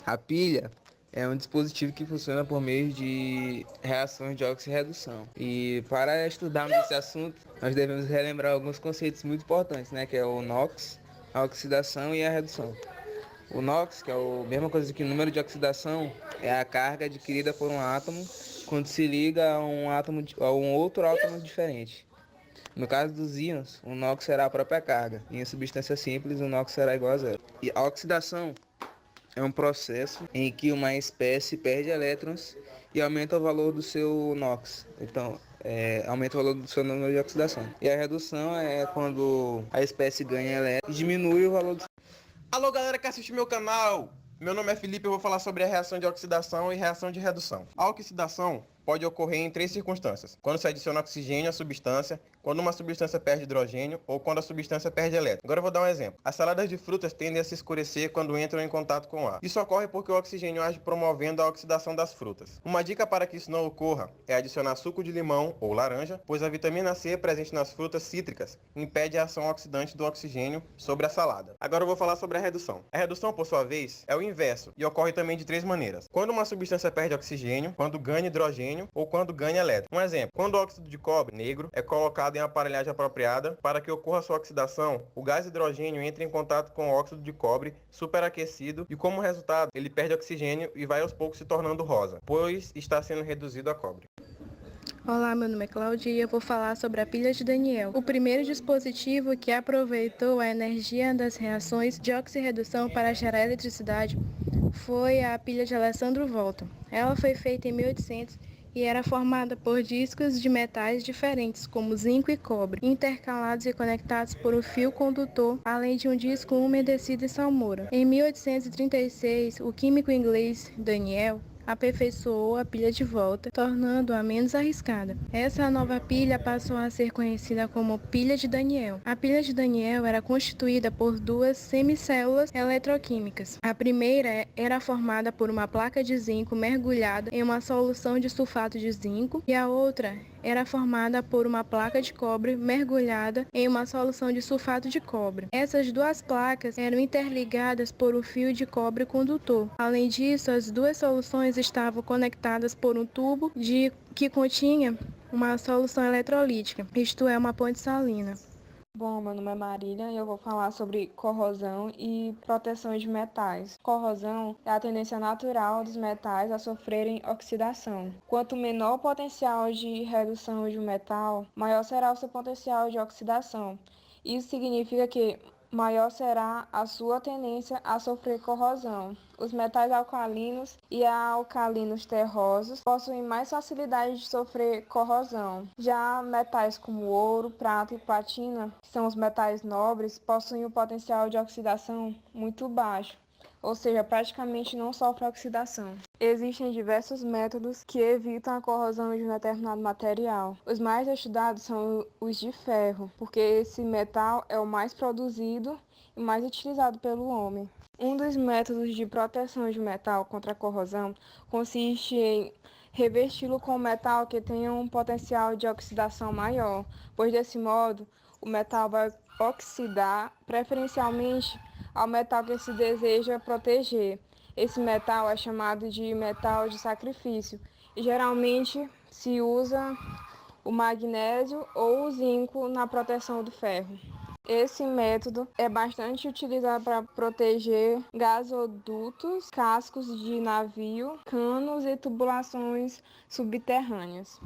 A pilha é um dispositivo que funciona por meio de reações de oxirredução. E para estudarmos esse assunto, nós devemos relembrar alguns conceitos muito importantes, né? Que é o NOx, a oxidação e a redução. O NOx, que é a mesma coisa que o número de oxidação, é a carga adquirida por um átomo quando se liga a um a um outro átomo diferente. No caso dos íons, o NOx será a própria carga, e em substância simples o NOx será igual a zero. E a oxidação é um processo em que uma espécie perde elétrons e aumenta o valor do seu NOx. Então, aumenta o valor do seu número de oxidação. E a redução é quando a espécie ganha elétrons e diminui o valor do... Alô, galera que assiste meu canal! Meu nome é Felipe e eu vou falar sobre a reação de oxidação e reação de redução. A oxidação pode ocorrer em três circunstâncias: quando se adiciona oxigênio à substância, quando uma substância perde hidrogênio ou quando a substância perde elétron. Agora eu vou dar um exemplo. As saladas de frutas tendem a se escurecer quando entram em contato com o ar. Isso ocorre porque o oxigênio age promovendo a oxidação das frutas. Uma dica para que isso não ocorra é adicionar suco de limão ou laranja, pois a vitamina C presente nas frutas cítricas impede a ação oxidante do oxigênio sobre a salada. Agora eu vou falar sobre a redução. A redução, por sua vez, é o inverso e ocorre também de três maneiras: quando uma substância perde oxigênio, quando ganha hidrogênio ou quando ganha elétron. Um exemplo: quando o óxido de cobre negro é colocado em aparelhagem apropriada para que ocorra sua oxidação, o gás hidrogênio entra em contato com o óxido de cobre superaquecido e, como resultado, ele perde oxigênio e vai aos poucos se tornando rosa, pois está sendo reduzido a cobre. Olá, meu nome é Cláudia e eu vou falar sobre a pilha de Daniel, o primeiro dispositivo que aproveitou a energia das reações de oxirredução para gerar eletricidade foi a pilha de Alessandro Volta. Ela foi feita em 1800 e era formada por discos de metais diferentes, como zinco e cobre, intercalados e conectados por um fio condutor, além de um disco umedecido em salmoura. Em 1836, o químico inglês Daniel aperfeiçoou a pilha de volta, tornando-a menos arriscada. Essa nova pilha passou a ser conhecida como pilha de Daniel. A pilha de Daniel era constituída por duas semicélulas eletroquímicas. A primeira era formada por uma placa de zinco mergulhada em uma solução de sulfato de zinco e a outra era formada por uma placa de cobre mergulhada em uma solução de sulfato de cobre. Essas duas placas eram interligadas por um fio de cobre condutor. Além disso, as duas soluções estavam conectadas por um tubo que continha uma solução eletrolítica, isto é, uma ponte salina. Bom, meu nome é Marília e eu vou falar sobre corrosão e proteção de metais. Corrosão é a tendência natural dos metais a sofrerem oxidação. Quanto menor o potencial de redução de um metal, maior será o seu potencial de oxidação. Isso significa que maior será a sua tendência a sofrer corrosão. Os metais alcalinos e alcalinos terrosos possuem mais facilidade de sofrer corrosão. Já metais como ouro, prata e platina, que são os metais nobres, possuem um potencial de oxidação muito baixo, ou seja, praticamente não sofre oxidação. Existem diversos métodos que evitam a corrosão de um determinado material. Os mais estudados são os de ferro, porque esse metal é o mais produzido e mais utilizado pelo homem. Um dos métodos de proteção de metal contra a corrosão consiste em revesti-lo com metal que tenha um potencial de oxidação maior, pois desse modo o metal vai oxidar preferencialmente ao metal que se deseja proteger. Esse metal é chamado de metal de sacrifício e geralmente se usa o magnésio ou o zinco na proteção do ferro. Esse método é bastante utilizado para proteger gasodutos, cascos de navio, canos e tubulações subterrâneas.